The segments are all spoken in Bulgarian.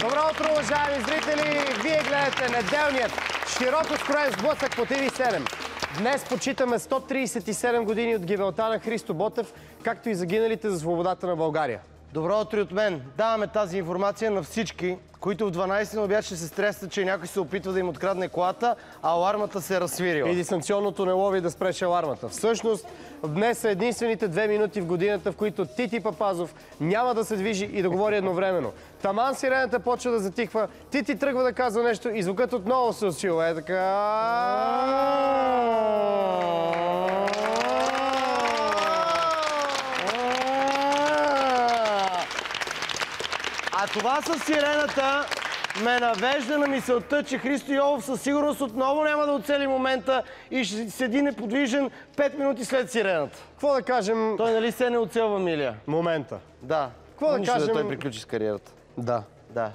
Добро утро, уважаеми зрители! Вие гледате неделният широко скроен сблъсък по TV7. Днес почитаме 137 години от гибелта на Христо Ботев, както и загиналите за свободата на България. Добро утро от мен. Даваме тази информация на всички, които в 12 на обяд ще се стресат, че някой се опитва да им открадне колата, а алармата се е разсвирила. И дистанционното не лови да спреше алармата. Всъщност, днес са единствените 2 минути в годината, в които Тити Папазов няма да се движи и да говори едновременно. Таман сирената почва да затихва, Тити тръгва да казва нещо и звукът отново се усилва. Е така... А това с сирената ме навежда на мисълта, че Христо Йолов със сигурност отново няма да оцели момента и ще седи неподвижен 5 минути след сирената. Какво да кажем? Той нали се не оцелва, Милия? Момента. Да. Какво да кажем? Да той приключи с кариерата. Да. Да.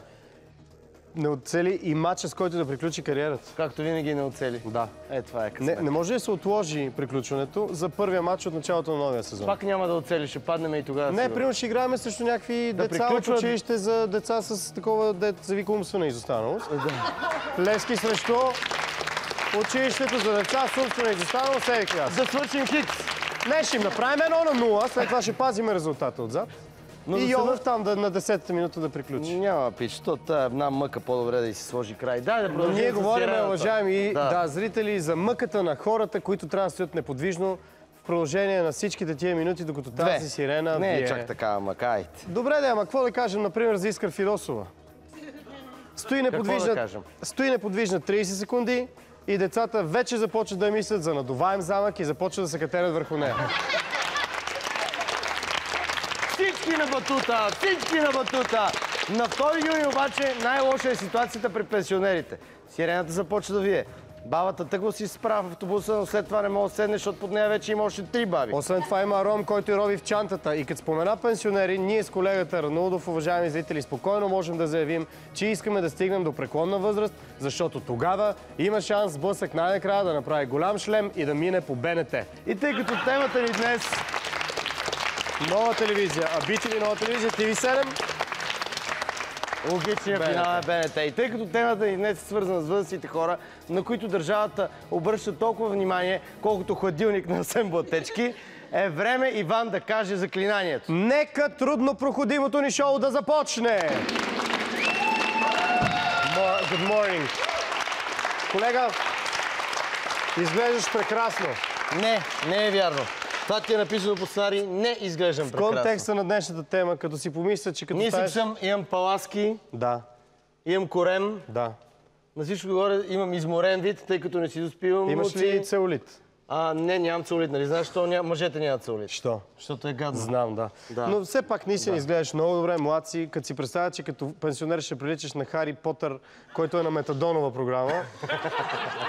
Не оцели и матча, с който да приключи кариерата. Както винаги не оцели. Да. Това е късмет. Не може да се отложи приключването за първия матч от началото на новия сезон. Пак няма да оцели, ще паднем и тогава. Не, примерно ще играем срещу някакви деца в училище за деца с такова завика умствена изостаналост. Левски срещу училището за деца с умствена изостаналост. Да свършим хикс. Не, ще им направим 1-0, след това ще пазим резултата отзад. И Йолов там на 10-та минута да приключи. Няма пич, това е една мъка, по-добре да й се сложи край. Дай да продължим. Ние говорим, уважаеми зрители, за мъката на хората, които трябва да стоят неподвижно в продължение на всичките тия минути, докато тази сирена не бие. е чак така, макайте. Добре, ама какво да кажем, например, за Искра Фидосова? Стои неподвижна 30 секунди и децата вече започват да мислят за надуваем замък и започват да се катерят върху нея. Всички на батута! Всички на батута! На 2 юни обаче най-лоша е ситуацията при пенсионерите. Сирената започва да вие. Бабата тъкво си справя в автобуса, но след това не може да седне, защото под нея вече има още 3 баби. Освен това има ром, който роби в чантата. И като спомена пенсионери, ние с колегата Ранулдов, уважаеми зрители, спокойно можем да заявим, че искаме да стигнем до преклонна възраст, защото тогава има шанс сблъсък най-накрая да направи голям шлем и да мине по БНТ. И тъй като темата ни днес... Нова телевизия. А бити ли нова телевизия? TV7? Логичният финал е БНТ. И тъй като темата ни днес е свързана с възрастните хора, на които държавата обръща толкова внимание, колкото хладилник на Асен Блатечки, е време Иван да каже заклинанието. Нека трудно проходимото ни шоу да започне! Good morning. Колега, изглеждаш прекрасно. Не е вярно. Това ти е написано по сценарий, не изглеждам прекрасно. В контекста на днешната тема, като си помисля, че като нисък съм, имам паласки, имам корем, на всичко горе имам изморен вид, тъй като не си доспивам. Имаш ли целулит? Не, нямам целулит, нали? Знаеш, защо мъжете нямат целулит? Що? Защото е гадно. Знам, да. Но все пак наистина изглеждаш много добре, млад си. Като си представя, че като пенсионер ще приличаш на Хари Потър, който е на метадонова програма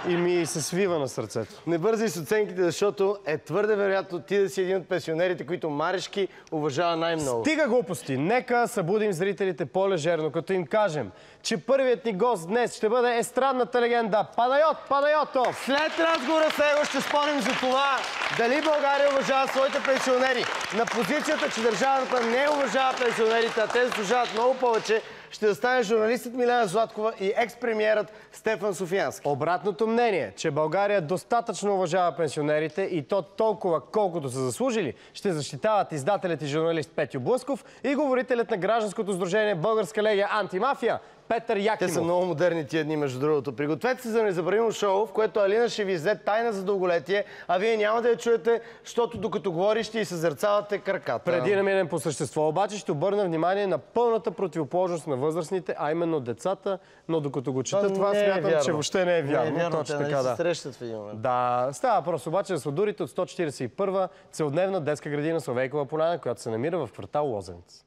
и ми се свива на сърцето. Не бързай с оценките, защото е твърде вероятно ти да си един от пенсионерите, които Марешки уважава най-много. Стига глупости! Нека събудим зрителите по-лежерно, като им кажем, че първият ни гост днес ще бъде естрадната легенда Панайот Панайотов. След разговора с него ще спорим за това дали България уважава своите пенсионери. На позицията, че държавата не уважава пенсионерите, а те заслужават много повече, ще застане журналистът Милена Златкова и екс-премиерът Стефан Софиянски. Обратното мнение, че България достатъчно уважава пенсионерите и то толкова, колкото са заслужили, ще защитават издателят и журналист Петю Блъсков и говорителят на гражданското сдружение Българска легия Антимафия Петър Якимов. Те са много модерни тия дни, между другото. Пригответе се за незабравимо шоу, в което Алина ще ви издаде тайна за дълголетие, а вие няма да я чуете, защото докато говори ще и съзерцавате краката. Преди да минем по същество, обаче ще обърна внимание на пълната противоположност на възрастните, а именно децата, но докато го чета това смятам, че въобще не е вярно. Не е вярно, точно те така, се срещат в един момент. Да, става въпрос обаче за сладурите от 141-а целодневна детска градина Славейкова поляна, която се намира в квартал Лозенец.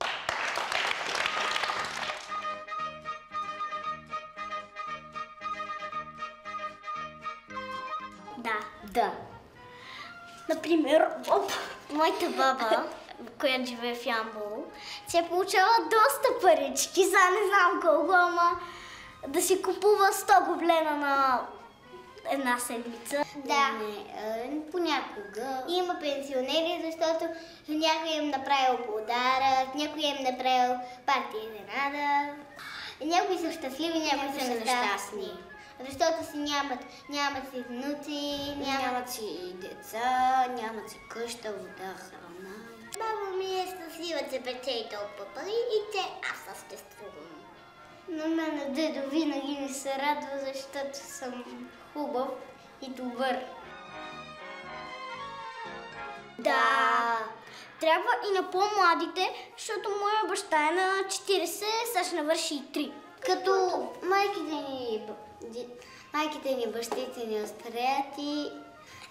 Да. Например, моята баба, която живее в Ямбол, си е получава доста парички, за не знам колко, ама да си купува 100 гоблена на една седмица. Да, понякога. Има пенсионери, защото някой им направил подарък, някой им направил партия изненада. Някои са щастливи, някои са нещастни. Защото си нямат си внуци, нямат си деца, нямат си къща, вода, храна. Баба ми е щастлива, че пече толкова пари и че аз съществувам. На мен дедо винаги ми се радва, защото съм хубав и добър. Да, трябва и на по-младите, защото моя баща е на 40, сега ще навърши 3. Като майките ни бащите ни остарят и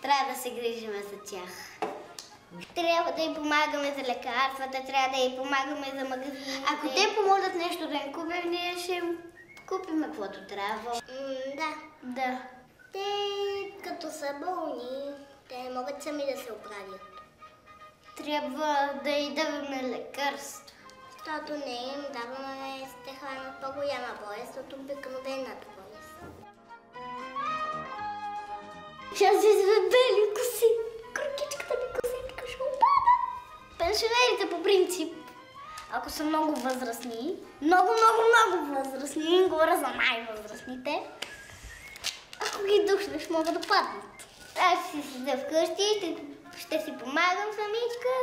трябва да се грижим за тях. Трябва да й помагаме за лекарствата, трябва да й помагаме за магазините. Ако те помогнат нещо да им купим, ние ще им купим каквото трябва. Да. Те като са болни, те не могат сами да се оправят. Трябва да й даваме лекарство. Защото не им даваме стехана от по-голяма болест, от обикновената болест. Ще се изведели коси. Кракичката ми косичка ще опада. Пенсионерите по принцип, ако са много възрастни, много възрастни, говоря за най-възрастните, ако ги душнеш, могат да паднат. Аз ще си седя вкъщи, ще си помагам самичка,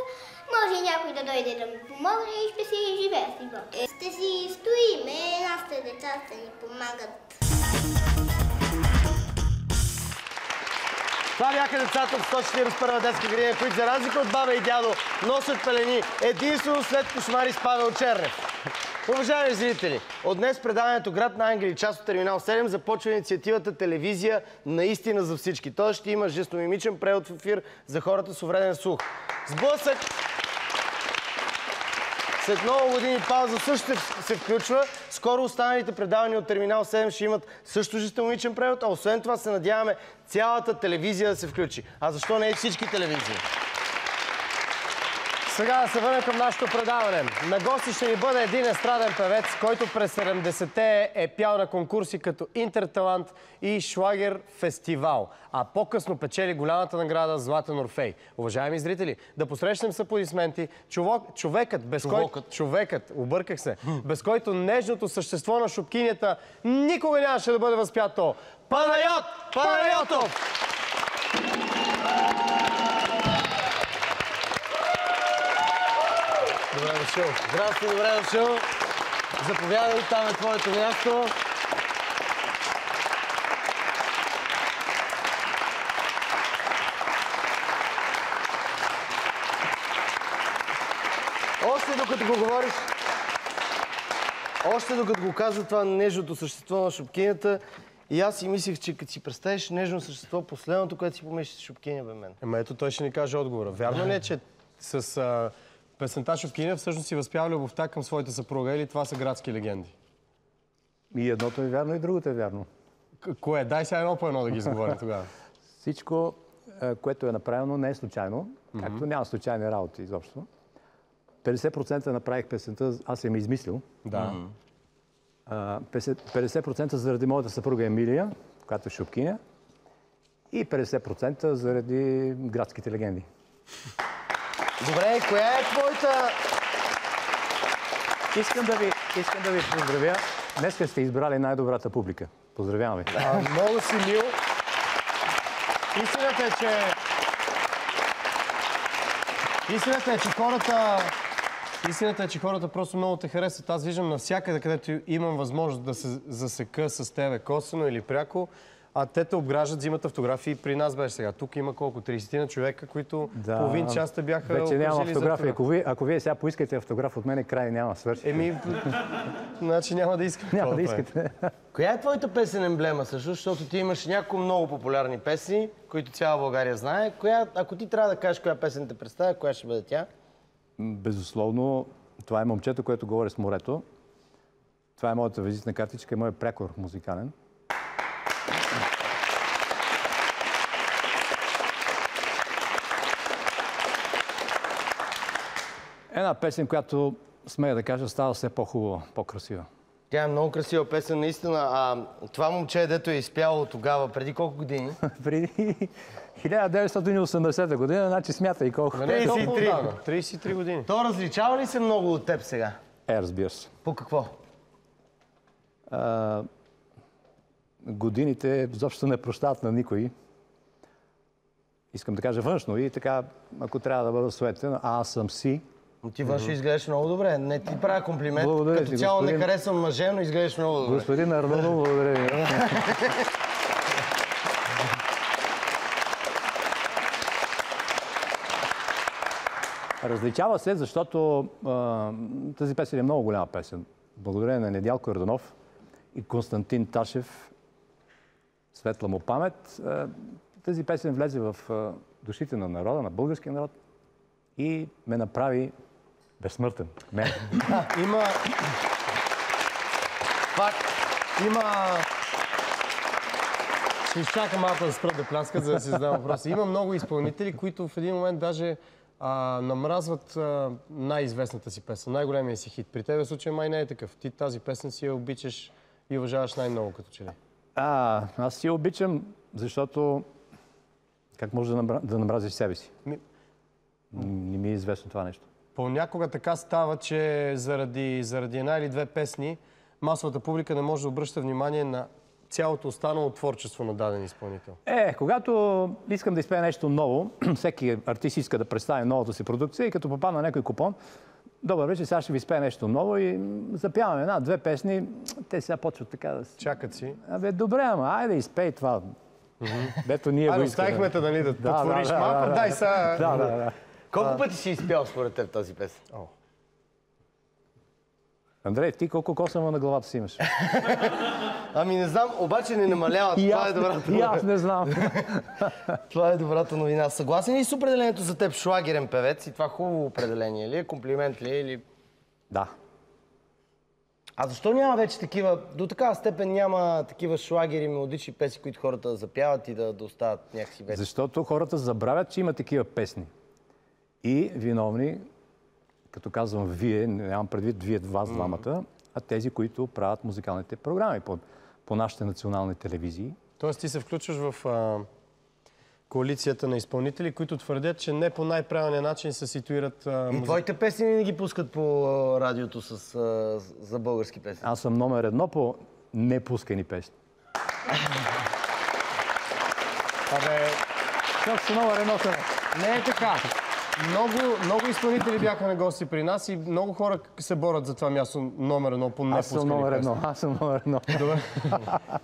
може и някой да дойде да ми помогне и ще си живея с живота. Ще си стоиме, нашите деца ще ни помагат. Това бяха децата от 141 детска градина, които за разлика от баба и дядо носят пелени единствено след кошмари с Павел Чернев. Уважаеми зрители, от днес предаването Град на ангели, част от Терминал 7, започва инициативата Телевизия наистина за всички. Тоест ще има жестомимичен превод в ефир за хората с увреден слух. Сблъсък! След много години пауза също се включва. Скоро останалите предавания от Терминал 7 ще имат също жестомимичен превод, а освен това се надяваме цялата телевизия да се включи. А защо не и всички телевизии? Сега да се върнем към нашето предаване. На гости ще ни бъде един естраден певец, който през 70-те е пял на конкурси като Интерталант и Шлагер фестивал. А по-късно печели голямата награда Златен Орфей. Уважаеми зрители, да посрещнем с аплодисменти човекът, обърках се, без който нежното същество на шопкинята никога нямаше да бъде възпято. Панайот Панайотов! Добре дошъл. Здрасти, добре дошъл. Заповядай, там е твоето място. Още докато го каза това нежното същество на шопкинята, и аз си мислех, че като си представиш нежно същество, последното, което си помислиш, шопкиня бе мен. Ема ето той ще ни каже отговора. Вярно ли е, че с песента Шопкиня всъщност си възпява любовта към своята съпруга или това са градски легенди? И едното е вярно, и другото е вярно. Кое? Дай сега едно по едно да ги изговорим тогава. Всичко, което е направено, не е случайно, както няма случайни работи изобщо. 50% направих песента, аз съм измислил. Да. 50% заради моята съпруга Емилия, която е шопкиня, и 50% заради градските легенди. Добре, коя е твоята... Искам да ви поздравя. Днеска сте избрали най-добрата публика. Поздравявам ви. Много си мил. Истината е, че хората просто много те харесват. Аз виждам навсякъде, където имам възможност да се засека с тебе косвено или пряко, а те те обграждат, взимат автографии. При нас беше сега. Тук има колко? 30 на човека, които половин час те бяха вече няма автографии. автограф. Ако вие сега поискате автограф от мен, край няма, свърши. Значи няма да искам. Няма да искате. Коя е твоята песен емблема също? Защото ти имаш няколко много популярни песни, които цяла България знае. Ако ти трябва да кажеш коя песен те представя, коя ще бъде тя? Безусловно, това е момчето, което говори с морето. Това е моята визитна картичка и моят прякор музикален. Една песен, която, смея да кажа, става все по-хубава, по-красива. Тя е много красива песен, наистина. А това момче, дето е изпяло тогава, преди колко години? Преди 1980 година, значи смятай колко. 33 години. То различава ли се много от теб сега? Разбира се. По какво? годините изобщо не прощават на никой. Искам да кажа външно и така, ако трябва да бъда суетен, аз съм си. Но ти външно изглеждаш много добре. Не ти правя комплимент. Благодаря Като ти, цяло господин... не харесвам мъже, но изглеждаш много добре. Господин Арнолдов, благодаря ви. Различава се, защото тази песен е много голяма песен. Благодарение на Недялко Йорданов и Константин Ташев, светла му памет, тази песен влезе в душите на народа, на българския народ и ме направи безсмъртен. Има... Пак, има... Ще изчака малко да спрат да пляскат, за да си задам въпроса. Има много изпълнители, които в един момент даже намразват най-известната си песен, най-големия си хит. При тебе случай май не е такъв. Ти тази песен си я обичаш и уважаваш най-много, като че ли. Аз си я обичам, защото как може да намразиш себе си? Не ми е известно това нещо. Понякога така става, че заради една или две песни масовата публика не може да обръща внимание на цялото останало творчество на даден изпълнител. Когато искам да изпея нещо ново, всеки артист иска да представи новата си продукция и като попадна на някой купон, добър вече, сега ще ви изпея нещо ново и запяваме една-две песни, те сега почват така да си... Чакат си. Добре, ама айде изпей това. Дето ние го искаме. Оставихме те, нали, да потвориш малко, дай сега... Да. Колко пъти си изпял според теб тази песен? Андрей, ти колко косъма на главата си имаш? Ами не знам, обаче не намалява. Това е добрата новина. И аз не знам. Това е добрата новина. Съгласен ли с определението за теб шлагерен певец? И това хубаво определение ли е? Комплимент ли е? Или... Да. А защо няма вече такива, до такава степен няма такива шлагери, мелодични песни, които хората да запяват и да остават някакси вече? Защото хората забравят, че има такива песни. И виновни, като казвам вие, нямам предвид вие вас двамата, а тези, които правят музикалните програми по нашите национални телевизии. Тоест ти се включваш в коалицията на изпълнители, които твърдят, че не по най-правилния начин се ситуират И твоите песни не ги пускат по радиото за български песни? Аз съм номер 1 по непускани песни. Точно номер 1 съм. Не е така. Много изпълнители бяха на гости при нас и много хора се борят за това място номер 1 по непускани песни. Аз съм номер 1.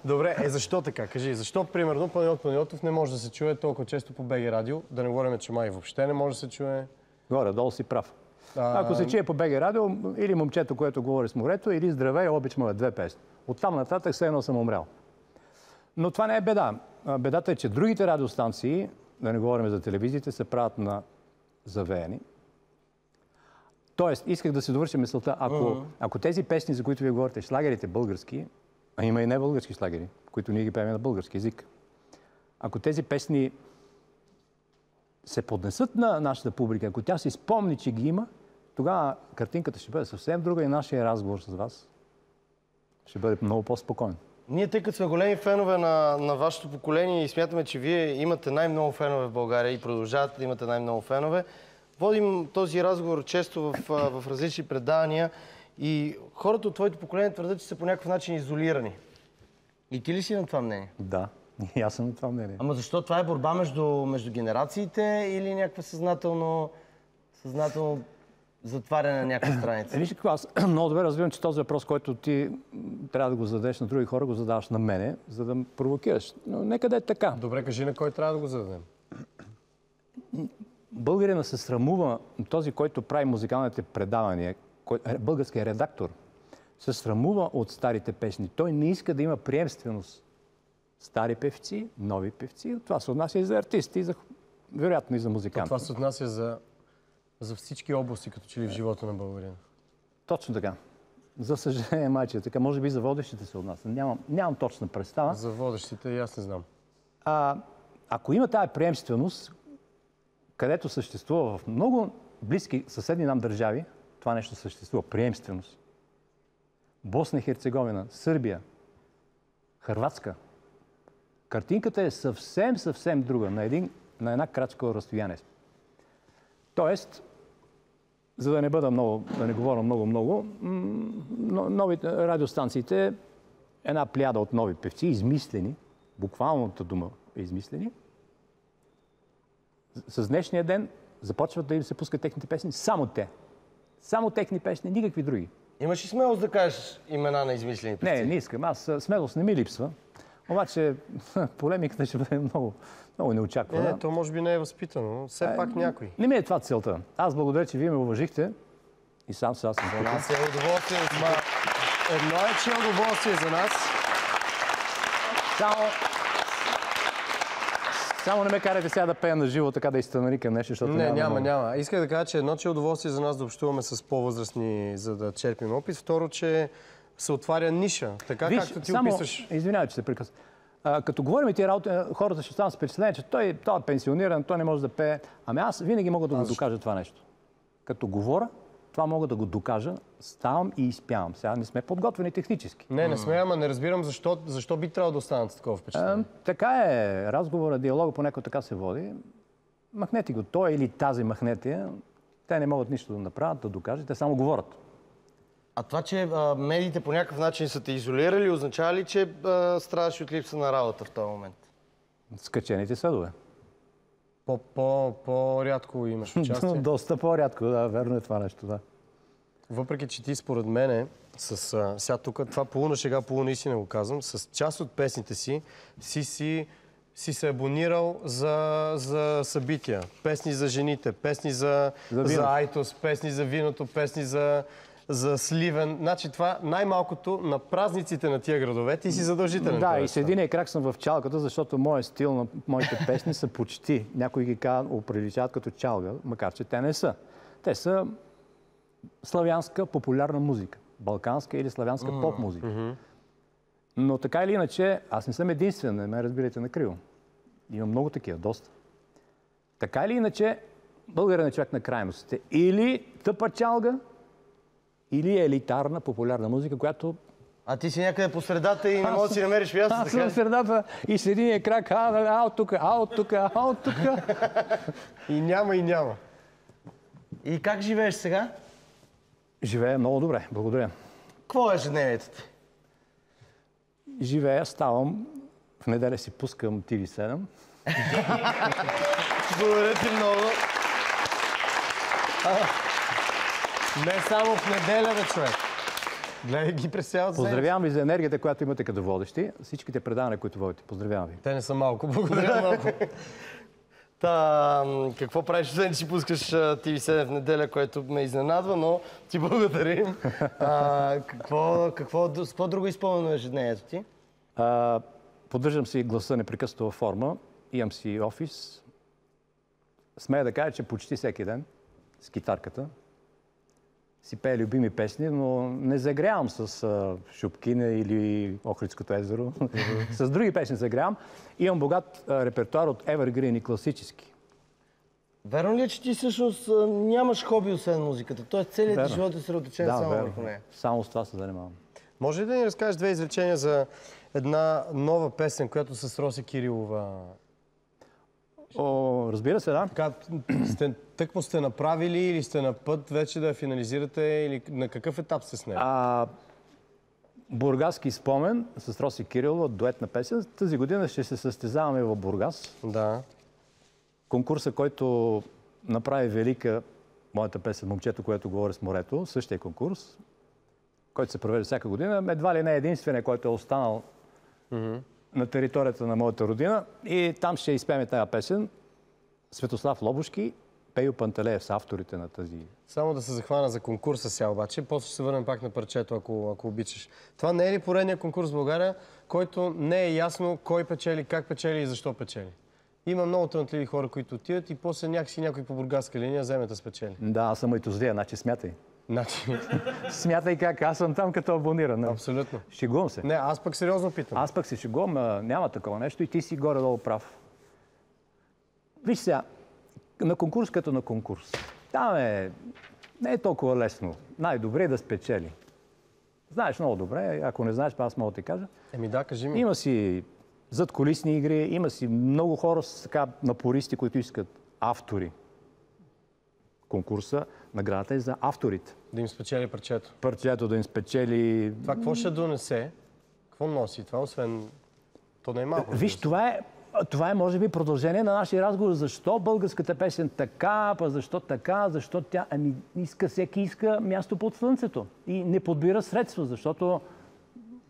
Добре, защо така? Кажи, защо, примерно, Панайот Панайотов не може да се чуе толкова често по БГ Радио? Да не говорим, че май въобще не може да се чуе. Горе-долу си прав. Ако се чуе по БГ Радио, или момчето, което говори с морето, или Здравей, обич ме две песни. Оттам нататък все едно съм умрял. Но това не е беда. Бедата е, че другите радиостанции, да не говорим за телевизиите, се правят на завеяни. Тоест, исках да се довърши мисълта, ако тези песни, за които вие говорите, шлагерите български, а има и не български шлагери, които ние ги пеем на български език, ако тези песни се поднесат на нашата публика, ако тя си спомни, че ги има, тогава картинката ще бъде съвсем друга и нашия разговор с вас ще бъде много по-спокоен. Ние, тъй като сме големи фенове на вашето поколение и смятаме, че вие имате най-много фенове в България и продължавате да имате най-много фенове, водим този разговор често в различни предавания и хората от твоето поколение твърдят, че са по някакъв начин изолирани. И ти ли си на това мнение? Да, и аз съм на това мнение. Ама защо? Това е борба между генерациите или някакво съзнателно затваряне на някаква страница? Виж какво, аз много добре разбирам, че този въпрос, който ти трябва да го зададеш на други хора, го задаваш на мене, за да ме провокираш. Но нека да е така. Добре, кажи на кой трябва да го зададем. Българина се срамува, този, който прави музикалните предавания, българският редактор, се срамува от старите песни. Той не иска да има приемственост. Стари певци, нови певци. Това се отнася и за артисти, вероятно и за музиканти. Това се отнася за всички области, като че ли в живота на българина. Точно така. За съжаление, майче, така. Може би за водещите се отнася. Нямам точна представа. За водещите и аз не знам. Ако има тая приемственост, където съществува в много близки съседни нам държави, това нещо съществува. Приемственост. Босна и Херцеговина, Сърбия, Хърватска. Картинката е съвсем друга, на една крачка разстояние. Тоест, за да не бъда да не говоря много, новите радиостанциите една плеяда от нови певци, измислени, буквалната дума е измислени. С днешния ден започват да им се пускат техните песни, само те. Само техни песни, никакви други. Имаш ли смелост да кажеш имена на измислени певци? Не искам. Аз смелост не ми липсва. Обаче полемиката ще бъде много неочаквана. То може би не е възпитано. Все пак някой. Не ми е това целта. Аз благодаря, че вие ме уважихте. И сам сега съм За нас е удоволствие. Едно е, че е удоволствие за нас. Само не ме карайте сега да пея на живо, така да изтънарикам нещо, защото няма. Исках да кажа, че едно, че е удоволствие за нас да общуваме с по-възрастни, за да черпим опит. Второ, че се отваря ниша, така както ти описваш. Извинявай, че се прекъсвам. Като говорим и тия работи, хората ще станат с впечатление, че той е пенсиониран, той не може да пее. Ами аз винаги мога да го докажа това нещо. Като говоря, това мога да го докажа, ставам и изпявам. Сега не сме подготвени технически. Не сме, ама не разбирам защо би трябвало да останат с такова впечатление. Така е. Разговора, диалога понякога така се води. Махнете го той или тази махнете. Те не могат нищо да направят, да докажат. Те само говорят. А това, че медиите по някакъв начин са те изолирали, означава ли, че страдаш от липса на работа в този момент? Скачените съдове. По-рядко имаш участие. Доста по-рядко, да, верно е това нещо, да. Въпреки, че ти според мене, сега тук, това полуна шега, полуна истина го казвам, с част от песните си се абонирал за събития. Песни за жените, песни за Айтос, песни за виното, песни за Сливен. Значи това най-малкото на празниците на тия градове ти си задължителен. Да, и с единия крак съм в чалката, защото моят стил на моите песни са почти. Някои ги оприличават като чалга, макар че те не са. Те са славянска популярна музика. Балканска или славянска поп-музика. Но така или иначе, аз не съм единствен, не ме разбирайте накриво. Има много такива, доста. Така или иначе, българин е човек на крайностите. Или тъпа чалга, или елитарна популярна музика, която... А ти си някъде по средата и не можеш да си намериш място. Аз съм в средата и с единия крак, аут тук. И няма. И как живееш сега? Живея много добре, благодаря. Какво е ежедневието ти? Живея, ставам, в неделя си пускам TV7. Благодаря ти много. Не само в неделя, бе, човек. Гледай ги през цялата седмица. Поздравявам ви за енергията, която имате като водещи. Всичките предавания, които водите. Поздравявам ви. Те не са малко. Благодаря много. Какво правиш, освен че си пускаш TV7 в неделя, което ме изненадва, но ти благодарим. С какво друго изпълнено ежедневието ти? Поддържам си гласа непрекъснато във форма. Имам си офис. Смея да кажа, че почти всеки ден с китарката си пея любими песни, но не загрявам с Шупкина или Охридското езеро. С други песни загрявам. Имам богат репертуар от evergreen и класически. Верно ли е, че ти всъщност нямаш хоби освен музиката? Тоест целият ти живот е съсредоточен само върху нея? Само с това се занимавам. Може ли да ни разкажеш две изречения за една нова песен, която с Роси Кирилова... Разбира се, да. Тъкмо сте направили или сте на път вече да я финализирате или на какъв етап сте с нея? Бургаски спомен с Роси Кирилова, дуетна песен. Тази година ще се състезаваме в Бургас. Да. Конкурса, който направи велика моята песен "Момчето, което говори с морето", същия конкурс, който се провежда всяка година, едва ли не е единствения, който е останал на територията на моята родина. И там ще изпеме тази песен. Светослав Лобушки, Пейо Пантелеев са авторите на тази. Само да се захвана за конкурса сега обаче, после ще се върнем пак на парчето, ако обичаш. Това не е ли поредният конкурс в България, който не е ясно кой печели, как печели и защо печели? Има много талантливи хора, които отидат и после някой по бургаска линия вземе да спечели. Да, аз съм айтозлия, значи смятай. Значи... Смятай как, аз съм там като абониран. Абсолютно. Шегувам се. Не, аз пък сериозно питам. Аз пък се шегувам, няма такова нещо и ти си горе-долу прав. Виж сега, на конкурс като на конкурс. Там не е толкова лесно. Най-добре е да спечели. Знаеш много добре, ако не знаеш, аз мога да ти кажа. Да, кажи ми. Има си задкулисни игри, има си много хора така напористи, които искат автори. Конкурса, наградата е за авторите. Да им спечели парчето. Парчето да им спечели... Това какво ще донесе? Какво носи това, освен... То не е малко. Виж, това е може би продължение на нашия разговор. Защо българската песен така, па защо така, защо тя... Ами всеки иска място под слънцето. И не подбира средства, защото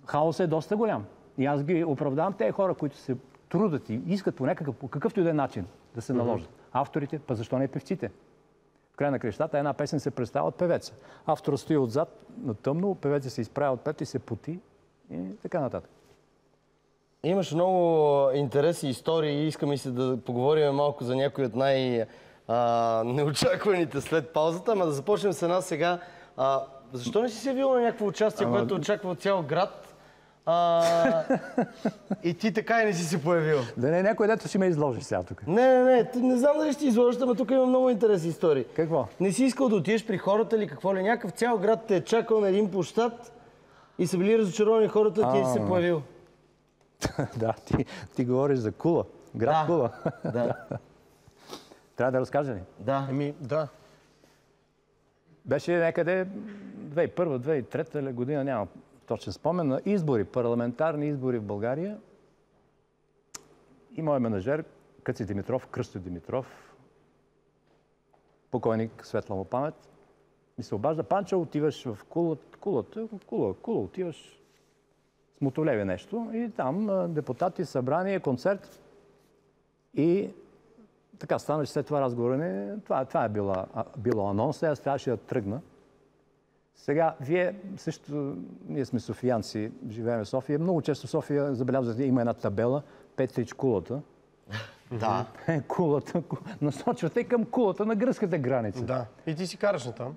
хаосът е доста голям. И аз ги оправдавам тези хора, които се трудат и искат по какъвто и да е начин да се наложат. Авторите, па защо не певците? В край на крещата една песен се представя от певеца. Авторът стои отзад на тъмно, певецът се изправя отпред и се поти и така нататък. Имаш много интересни истории и искаме се да поговорим малко за някои от неочакваните след паузата, ама да започнем с една сега. Защо не си се явил на някакво участие, което очаква цял град? И ти така и не си се появил. Да не, някой дето ще ме изложи сега тук. Не знам дали ще ти изложиш, ама тук има много интересни истории. Какво? Не си искал да отидеш при хората или какво ли? Някакъв цял град те е чакал на един площад и са били разочаровани хората, ти си се появил. Да, ти говориш за Кула. Град Кула. Да. Трябва да разкажа ли? Да. Да. Беше някъде 2001-2003 година, нямам точен спомен, на избори, парламентарни избори в България. И моят менажер, Къци Димитров, Кръстю Димитров, покойник, светла му памет, ми се обажда: Панчо, отиваш в Кула, отиваш с Мотолеви нещо. И там депутати, събрание, концерт. И така стана, че след това разговора ми, това е било анонс, аз трябваше да тръгна. Сега, вие също, ние сме софиянци, живеем в София. Много често в София, забелязвате, има една табела, Петрич Кулата. Да. Кулата, насочвате към Кулата на гръцката граница. Да. И ти си караш на там.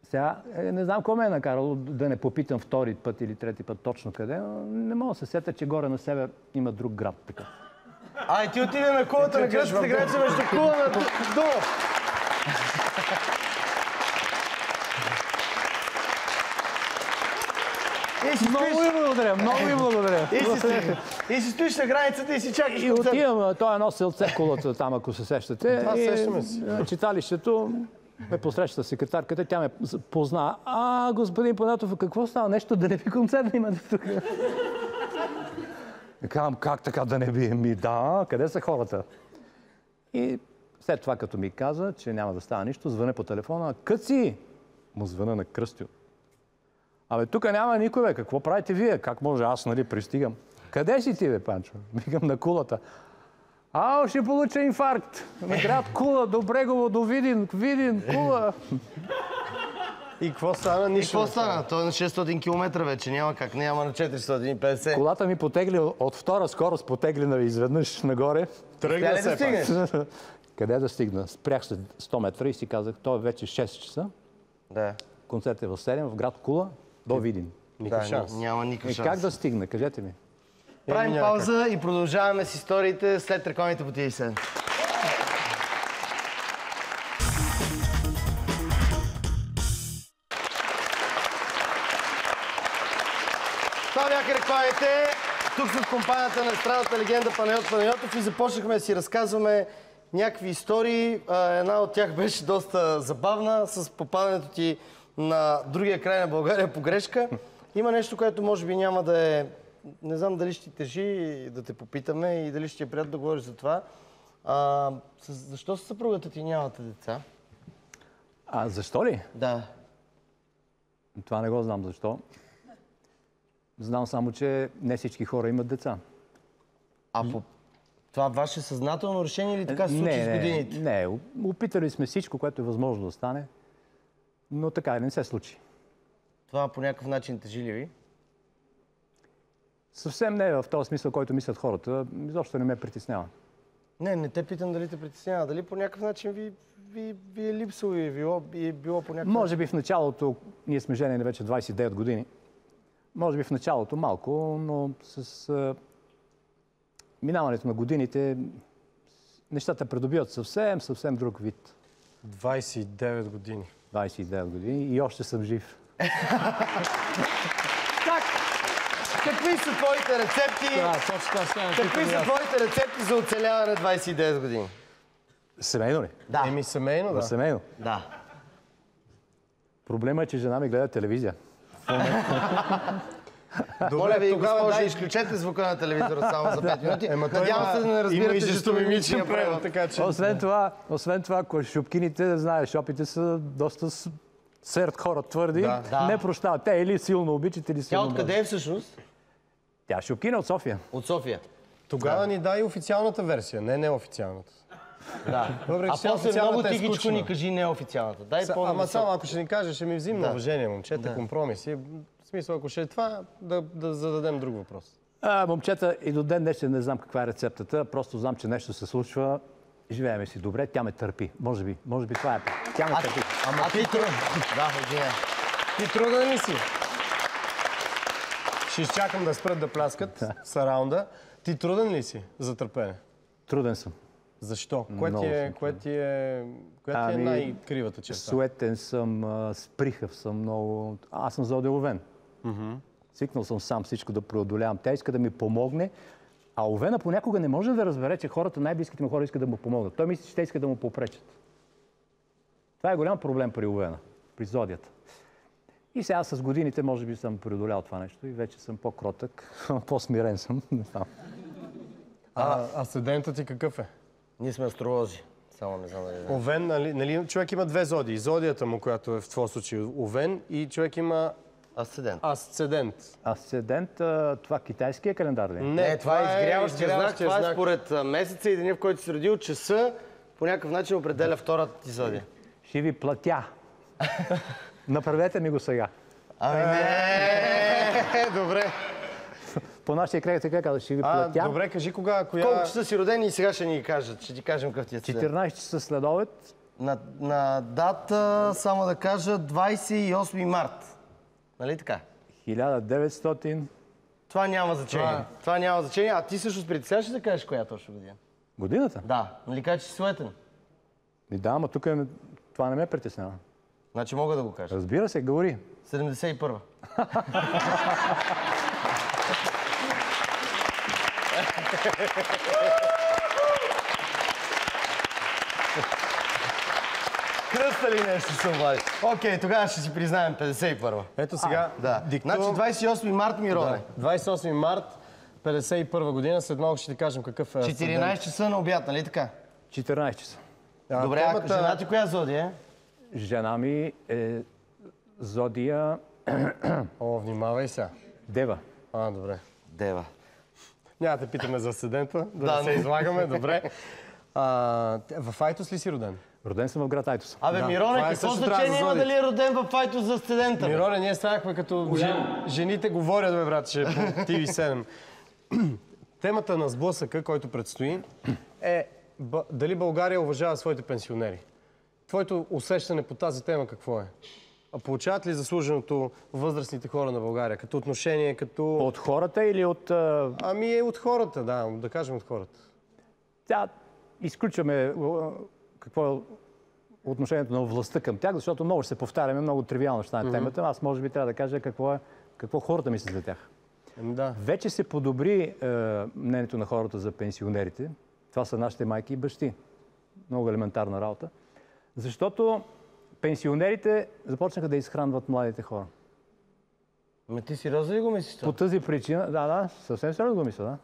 Сега, не знам кой ме е накарало да не попитам втори път или трети път точно къде, но не мога да се сетя, че горе на север има друг град. Така. И ти отиде на Кулата на гръцката граница между Кула на Дума. Много ви благодаря. И си стоиш на границата и си чакаш. И отивам, то е едно селце в Кулата там, ако се сещате. Да, сещаме се. Читалището ме посреща секретарката, тя ме позна. Господин Панатов, какво става? Нещо да не би концерт да имате тук? Казвам, как така да не би? Да, къде са хората? И след това, като ми каза, че няма да става нищо, звъня по телефона. Къци! Му звъня на Кръстю. Тук няма никой, бе. Какво правите вие? Как може? Аз, пристигам. Къде си ти, бе, Панчо? Викам на Кулата. Ще получа инфаркт. На град Кула, до Брегово, до Видин, Кула. И какво стана? Нищо. Какво стана? Той е на 600 км вече. Няма как. Няма на 450. Колата ми потегли от втора скорост, потегли изведнъж нагоре. Тръгна се стигнеш? Къде да стигна? Спрях се 100 метра и си казах, то е вече 6 часа. Да. Концерт е в 7 в град Кула до Видин. Никакъв шанс. Няма никакъв шанс. Как да стигна? Кажете ми. Правим пауза и продължаваме с историите след рекламите по TV7. Това бяха рекламите. Тук с компанията на естрадната легенда Панайот Панайотов и започнахме да си разказваме някакви истории. Една от тях беше доста забавна с попадането ти на другия край на България по грешка. Има нещо, което може би няма да е... Не знам дали ще ти тежи да те попитаме и дали ще ти е приятно да говориш за това. Защо с съпругата ти нямате деца? Защо ли? Да. Това не го знам защо. Знам само, че не всички хора имат деца. Това ваше съзнателно решение или така се случи с годините? Не, опитали сме всичко, което е възможно да стане, но така не се случи. Това по някакъв начин тежи ли ви? Съвсем не е в този смисъл, който мислят хората. Изобщо не ме притеснява. Не те питам дали те притеснява. Дали по някакъв начин ви е липсало и е било по някакъв... Може би в началото, ние сме женени вече 29 години, може би в началото малко, но с минаването на годините нещата придобиват съвсем друг вид. 29 години. 29 години и още съм жив. Какви са твоите рецепти? Какви са твоите рецепти за оцеляване 29 години? Семейно ли? Да. Семейно, да. Семейно. Да. Проблема е, че жена ми гледа телевизия. Моля ви, тогава госпожа, изключете звука на телевизора само за 5 минути. Надявам се да не има и разбирате жестомимичен превод, така че... Освен това, шопкините, знаеш, шопите са доста сърд хора, твърди. Да. Не прощават. Те или силно обичат, или Тя силно откъде е всъщност? Тя е шопкина от София. От София. Тогава ни дай официалната версия, не неофициалната. Да. Въпреки, че А после официалната много е тихичко скучна. ни кажи неофициалната. Дай Ама по-нависоко. само ако ще ни кажеш, ще ми взаимно уважение, момчета, компромиси. В смисъл, ако ще е това, да зададем друг въпрос. Момчета, и до ден днешен не знам каква е рецептата, просто знам, че нещо се случва. Живееме си добре, тя ме търпи. Може би това е. Тя ме търпи. Ама ти труден. Да, Ти труден ли си? Ще изчакам да спрат да пляскат с раунда. Ти труден ли си за търпене? Труден съм. Защо? Много съм Коя ти е най-кривата черта? Суетен съм, сприхав съм много. Аз съм заоделовен. Свикнал съм сам всичко да преодолявам. Тя иска да ми помогне, а Овена понякога не може да разбере, че хората, най-близките му хора искат да му помогнат. Той мисли, че те искат да му попречат. Това е голям проблем при Овена, при зодията. И сега с годините може би съм преодолял това нещо и вече съм по-кротък, по-смирен съм. Не знам. Асцендентът ти какъв е? Ние сме астролози. Само не знам дали. Овен, нали човек има две зодии. Зодията му, която е в твой случай Овен, и човек има Асцендент. асцендент. Асцендент, това китайския календар ли? Не, това е изгряващия знак. Това е според месеца и деня, в който си се родил, часа по някакъв начин определя втората ти зодия. Ще ви платя. Направете ми го сега. Ами не! Добре. По нашия край така каза, ще ви платя. Добре, кажи кога, коя... Колко часа си родени и сега ще ни кажат. Ще ти кажем какъв ти е асцендент. 14 часа след обед. На дата, само да кажа, 28 март. Нали така? 1900 Това няма значение. Това няма значение. А ти също притесняваш ли да кажеш коя точно година? годината. Да. Нали кажа, че си суетен? И да, ама тук това не ме притеснява. Значи мога да го кажа. Разбира се, говори. 71. Кръста ли нещо съм, Влади? Окей, тогава ще си признаем 51-а. Ето сега, Да. Значи 28 март, Мироне. 28 март 51 година, след малко ще ти кажем какъв е 14 часа на обяд, нали така? 14 часа. Добре, а жена ти коя зодия е? Жена ми е зодия О, внимавай сега. Дева. Добре. Дева. Няма да питаме за асцендента, да не се не. излагаме, добре. В Айтос ли си роден? Роден съм в град Айтос. Абе, Да, Мироне, това е какво също трябва значение да има зодите. дали е роден в Айтос за асцендента? бе? Мироне, ние станахме като жените говорят, бе, братче, по TV7. Темата на сблъсъка, който предстои, е дали България уважава своите пенсионери. Твоето усещане по тази тема какво е? А получават ли заслуженото възрастните хора на България? Като отношение, като... От хората или от... Ами от хората, да кажем от хората. Тя изключваме какво е отношението на властта към тях, защото много ще се повтаряме, много тривиално ще стане темата. Аз може би трябва да кажа какво хората мислят за тях. Да. Вече се подобри мнението на хората за пенсионерите. Това са нашите майки и бащи. Много елементарна работа. Защото пенсионерите започнаха да изхранват младите хора. Ме ти сериозно ли го мислиш това? По тази причина, да, съвсем сериозно го мисля, да.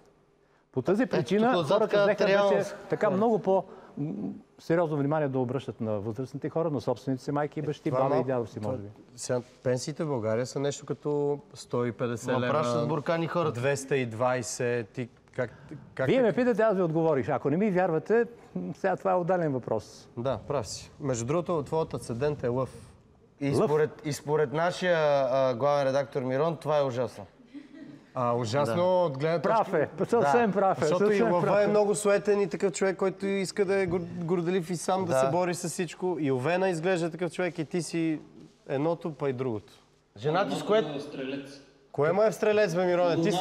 По тази причина тук отзад хората взеха реално- вече така много по-сериозно внимание да обръщат на възрастните хора, на собствените си майки и бащи, Това баба и малко- дядо си, може би. Сега, пенсиите в България са нещо като 150 Ма лева, пращат буркани хората. 220. Ти как Вие ме питате, аз ви отговорих. Ако не ми вярвате, сега това е отдален въпрос. Да, прав си. Между другото, твоят асцендент е лъв. И според нашия главен редактор Мирон, това е ужасно. Ужасно от гледна Прав е, съвсем прав е. Защото и съвсем лъва прав е много суетен и такъв човек, който иска да е горделив и сам да Да. се бори с всичко. И Овена изглежда такъв човек и ти си едното, па и другото. Жена ти с което... Кое му е в стрелец, бе, Мироне? Ти...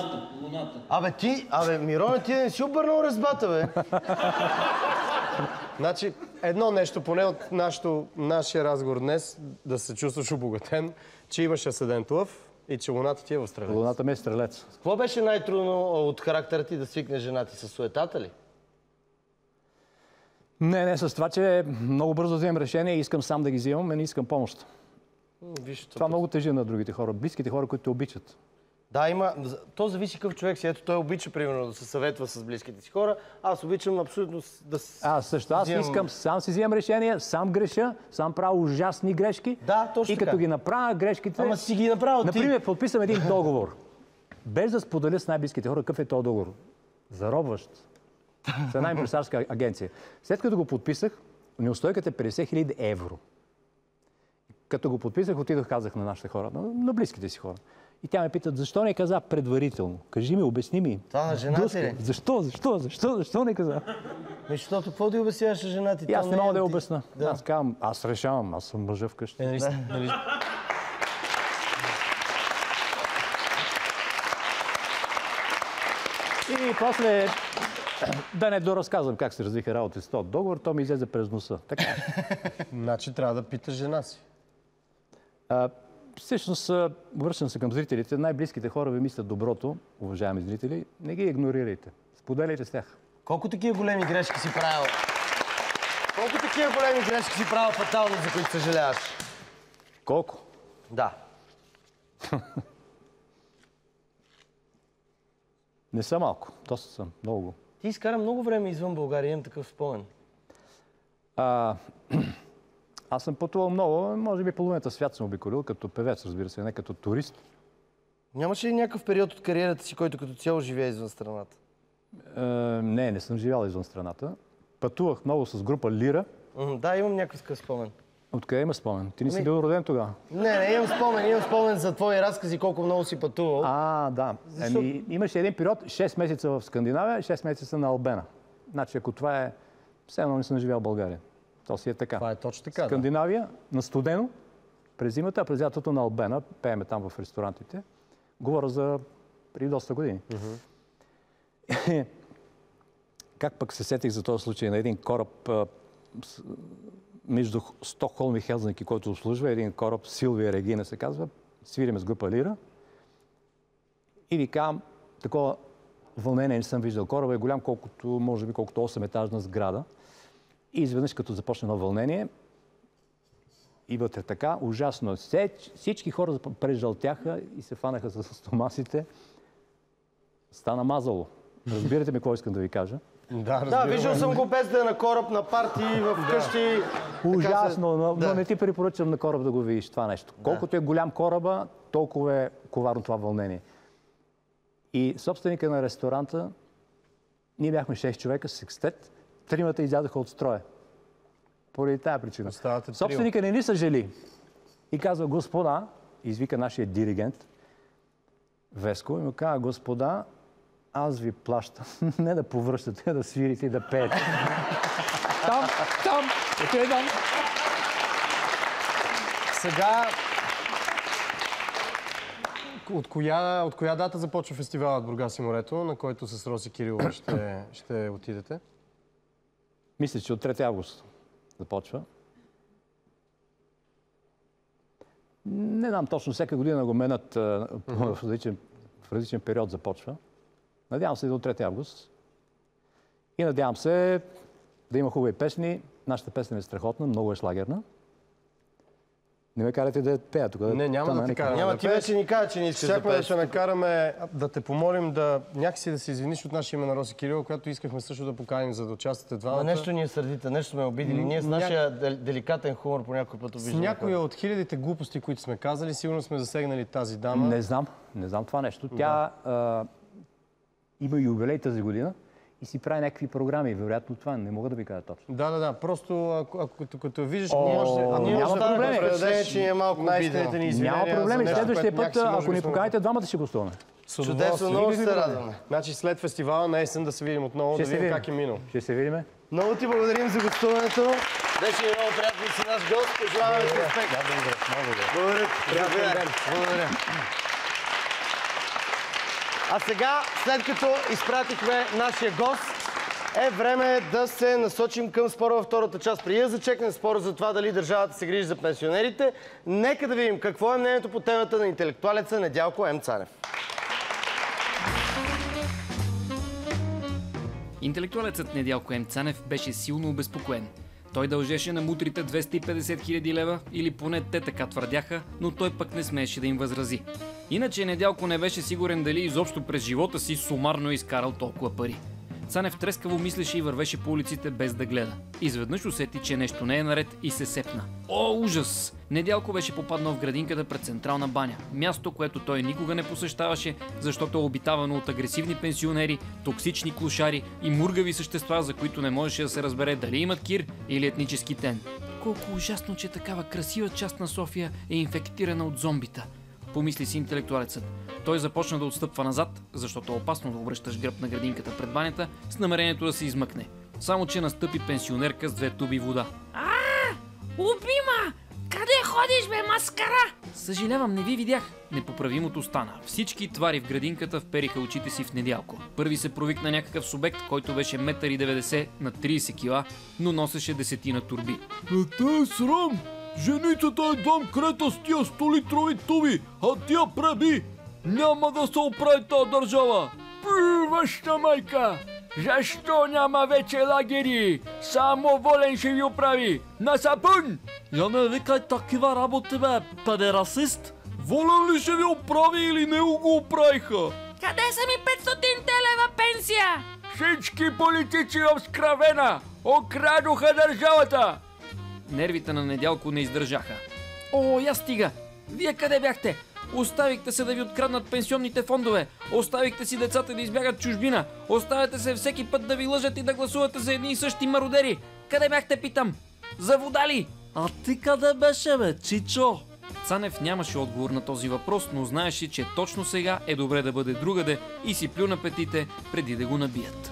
Абе, Мироне, ти не си обърнал резбата, бе. Значи, едно нещо, поне от нашия разговор днес, да се чувстваш обогатен, че имаш асцендент лъв и че луната ти е в стрелец. Луната ми е стрелец. Какво беше най-трудно от характера ти да свикне жена ти с суетата ли? Не, с това, че много бързо вземам решение и искам сам да ги взимам, не искам помощ. Виж, Това много тежи на другите хора, близките хора, които те обичат. Да, има. То зависи какъв човек си. Ето, той обича, примерно, да се съветва с близките си хора. Аз обичам абсолютно да Аз също. Аз искам, сам си взимам решение, сам греша, сам правя ужасни грешки. Да, точно и като така. ги направя грешките... Ама си ги направил ти. Например, подписвам един договор. Без да споделя с най-близките хора какъв е този договор. Заробващ. С една импресарска агенция. След като го подписах, неустойката е 50 000 евро. Като го подписах, отидох, казах на нашите хора, на близките си хора. И тя ме питат, защо не каза предварително? Кажи ми, обясни ми. Това на жена ти ли? Защо не каза? Защото какво да обясняваш на жена ти? И аз не мога да я ти. обясна. Да. Аз казвам, аз решавам, аз съм мъжа вкъщи. И после, да не доразказвам как се развиха работи с този договор, то ми излезе през носа. Така. Значи трябва да питаш жена си. Всъщност, връщам се към зрителите. Най-близките хора ви мислят доброто, уважаеми зрители. Не ги игнорирайте. Споделяйте с тях. Колко такива големи грешки си правил? Колко такива големи грешки си правил фатално, за които съжаляваш? Колко? Да. Не са малко. Доста съм. Много. Ти изкара много време извън България, имам такъв спомен. Аз съм пътувал много. Може би половината свят съм обиколил, като певец, разбира се, не като турист. Нямаше ли някакъв период от кариерата си, който като цяло живее извън страната? Не съм живял извън страната. Пътувах много с група Лира. Да, имам някакъв такъв спомен. Откъде има спомен? Ти не си бил роден тогава? Не, имам спомен за твои разкази, колко много си пътувал. Да. Имаше един период, 6 месеца в Скандинавия, 6 месеца на Албена. Значи, ако това е... Все едно не съм живял в България. То си е така. Това е точно така, Скандинавия, на студено, през зимата, а през лятото на Албена. Пееме там в ресторантите. Говоря за преди доста години. Как пък се сетих за този случай на един кораб между Стокхолм и Хелзинки, който обслужва, един кораб, Силвия Регина се казва, свириме с група Лира. И ви казвам, такова вълнение не съм виждал. Корабът е голям, може би колкото 8-етажна сграда. И изведнъж, като започне едно вълнение, и вътре така, ужасно. Всички хора прежълтяха и се фанаха с стомасите. Стана мазало. Разбирате ми какво искам да ви кажа? Да, виждал съм го без да е на кораб, на парти, в къщи. Ужасно, но не ти препоръчвам на кораб да го видиш това нещо. Колкото е голям кораба, толкова е коварно това вълнение. И собственика на ресторанта, ние бяхме 6 човека с секстет, 3-мата излязаха от строя. Поради тая причина. Собственика не ни съжали. И казва, господа, извика нашия диригент, Веско, и му казва, господа, аз ви плащам не да повръщате, да свирите и да пеете. Там, отидам. Сега, от коя дата започва фестивалът Бургас и морето, на който с Роси Кирилова ще отидете? Мисля, че от 3 август започва. Не знам точно, всяка година го менят в различен период започва. Надявам се до 3 август. И надявам се да има хубави песни. Нашата песен е страхотна, много е шлагерна. Не ме карате да пея тук. Не, няма да те караме. Няма, ти вече ни кажа, че не искаш да Щяхме пееш. да ще накараме да те помолим някакси да се извиниш от наше име на Роси Кирилова, която искахме също да поканим, за да участвате двамата. Нещо ни е сърдите, нещо сме обидили. Ние с нашия деликатен хумор по някой път обиждаме. С някоя от хилядите глупости, които сме казали, сигурно сме засегнали тази дама. Не знам това нещо. Тя има юбилей тази година и си прави някакви програми. Вероятно това не мога да ви кажа точно. Да. Просто ако като виждаш, може няма проблеми. Че е малко най-искрените ни извинения. Няма проблеми. за нещо, Следващия което път, някакси може ако би ни сме поканите, двамата ще гостуваме. Чудесно, много се радваме. Значи след фестивала на есен да се видим отново, да видим как е минало. Ще се видим. Много ти благодарим за гостуването. Беше много приятно да си наш гост. Пожелаваме ти успех. Благодаря. А сега, след като изпратихме нашия гост, е време да се насочим към спора във втората част. Преди да зачекнем спора за това дали държавата се грижи за пенсионерите, нека да видим какво е мнението по темата на интелектуалеца Недялко М. Цанев. Интелектуалецът Недялко М. Цанев беше силно обезпокоен. Той дължеше на мутрите 250 000 лева, или поне те така твърдяха, но той пък не смееше да им възрази. Иначе Недялко не беше сигурен дали изобщо през живота си сумарно е изкарал толкова пари. Цанев трескаво мислеше и вървеше по улиците без да гледа. Изведнъж усети, че нещо не е наред и се сепна. О, ужас! Недялко беше попаднал в градинката пред Централна баня. Място, което той никога не посещаваше, защото е обитавано от агресивни пенсионери, токсични клошари и мургави същества, за които не можеше да се разбере дали имат кир или етнически тен. Колко ужасно, че такава красива част на София е инфектирана от зомбита, помисли си интелектуалецът. Той започна да отстъпва назад, защото е опасно да обръщаш гръб на градинката пред банята, с намерението да се измъкне. Само че настъпи пенсионерка с 2 туби вода. Любима! Къде ходиш, бе, маскара? Съжалявам, не ви видях. Непоправимото стана. Всички твари в градинката впериха очите си в Недялко. Първи се провикна някакъв субект, който беше 1,90 м на 30 кила, но носеше 10 турби. Те е срам! Женицата е дам крета с тия 100-литрови туби, а тя преби! Няма да се оправи тази държава! Вашата майка! Защо няма вече лагери? Само Волен ще ви оправи! На сапун! Я не викай такива работи, бе, педерасист! Волен ли ще ви оправи или не го оправиха? Къде са ми 500 лева пенсия? Всички политици обскравена! Окрадоха държавата! Нервите на Недялко не издържаха. О, я стига! Вие къде бяхте? Оставихте се да ви откраднат пенсионните фондове. Оставихте си децата да избягат чужбина. Оставяте се всеки път да ви лъжат и да гласувате за едни и същи мародери. Къде бяхте, питам? За вода ли? А ти къде беше, бе, Чичо? Цанев нямаше отговор на този въпрос, но знаеше, че точно сега е добре да бъде другаде и си плю на петите преди да го набият.